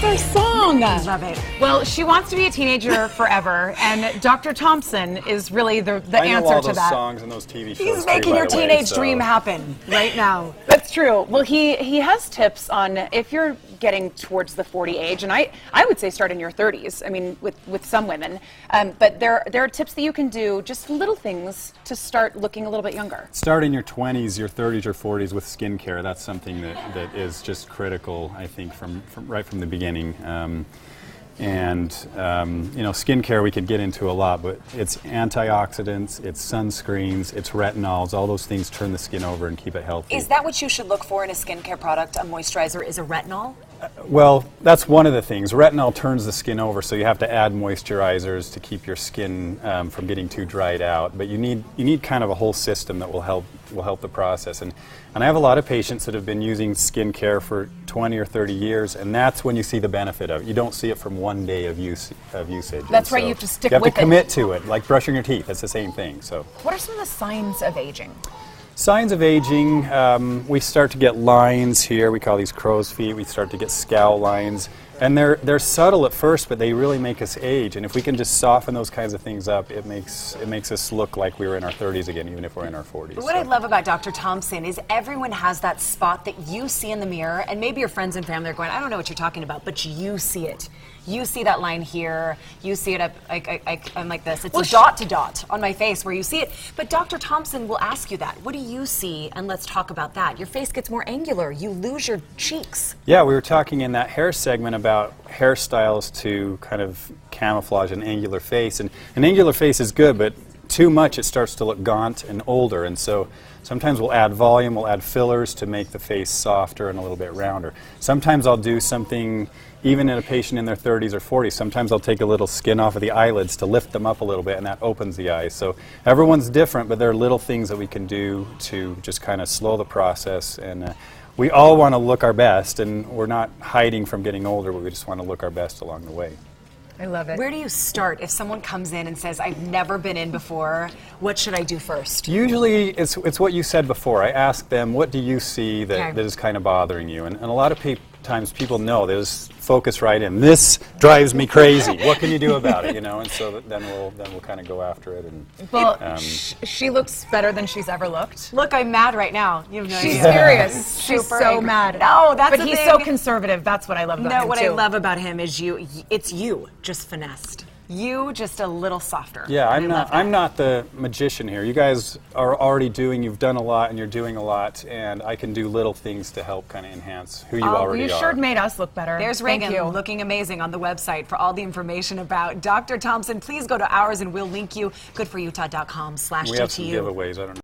her song. I love it. Well, she wants to be a teenager forever, and Dr. Thompson is really the answer to that. I know all those songs and those TV shows. He's making your teenage dream happen right now. That's true. Well, he has tips on if you're getting towards the 40 age, and I would say start in your 30s. I mean, with some women, but there are tips that you can do, just little things to start looking a little bit younger. Start in your 20s, your 30s, or 40s with skincare. That's something that is just critical, I think, from right from the beginning. You know, skincare we could get into a lot, but it's antioxidants, it's sunscreens, it's retinols. All those things turn the skin over and keep it healthy. Is that what you should look for in a skincare product, a moisturizer, is a retinol? Well, that's one of the things. Retinol turns the skin over, so you have to add moisturizers to keep your skin from getting too dried out. But you need kind of a whole system that will help the process. And I have a lot of patients that have been using skincare for 20 or 30 years, and that's when you see the benefit of it. You don't see it from one day of usage. That's right. You have to stick with it. You have to commit to it, like brushing your teeth. It's the same thing. So, what are some of the signs of aging? Signs of aging, we start to get lines here. We call these crow's feet. We start to get scowl lines. And they're subtle at first, but they really make us age. And if we can just soften those kinds of things up, it makes us look like we were in our 30s again, even if we're in our 40s. What I love about Dr. Thompson is everyone has that spot that you see in the mirror, and maybe your friends and family are going, I don't know what you're talking about, but you see it. You see that line here. You see it up. I'm like this. It's a dot to dot on my face where you see it. But Dr. Thompson will ask you that. What do you see? And let's talk about that. Your face gets more angular. You lose your cheeks. Yeah, we were talking in that hair segment about hairstyles to kind of camouflage an angular face. And an angular face is good, but too much it starts to look gaunt and older. And so sometimes we'll add volume, we'll add fillers to make the face softer and a little bit rounder. Sometimes I'll do something, even in a patient in their 30s or 40s, sometimes I'll take a little skin off of the eyelids to lift them up a little bit, and that opens the eyes. So everyone's different, but there are little things that we can do to just kind of slow the process. And we all want to look our best, and we're not hiding from getting older, but we just want to look our best along the way. I love it. Where do you start if someone comes in and says, I've never been in before, what should I do first? Usually it's what you said before. I ask them, what do you see that is kind of bothering you? And a lot of times people know, they just focus right in. This drives me crazy. What can you do about it? You know, and so then we'll kind of go after it. And well, she looks better than she's ever looked. Look, I'm mad right now. You have no She's idea. furious. She's Super so angry. mad. No, that's but the he's thing. so conservative. That's what I love about him. No, what too. I love about him is it's you, just finessed. You just a little softer. Yeah, I'm not the magician here. You guys are already you've done a lot and you're doing a lot, and I can do little things to help kind of enhance who you already are. You sure made us look better. There's Reagan looking amazing on the website. For all the information about Dr. Thompson, please go to ours and we'll link you. Goodforutah.com/GTU. We have some giveaways. I don't know.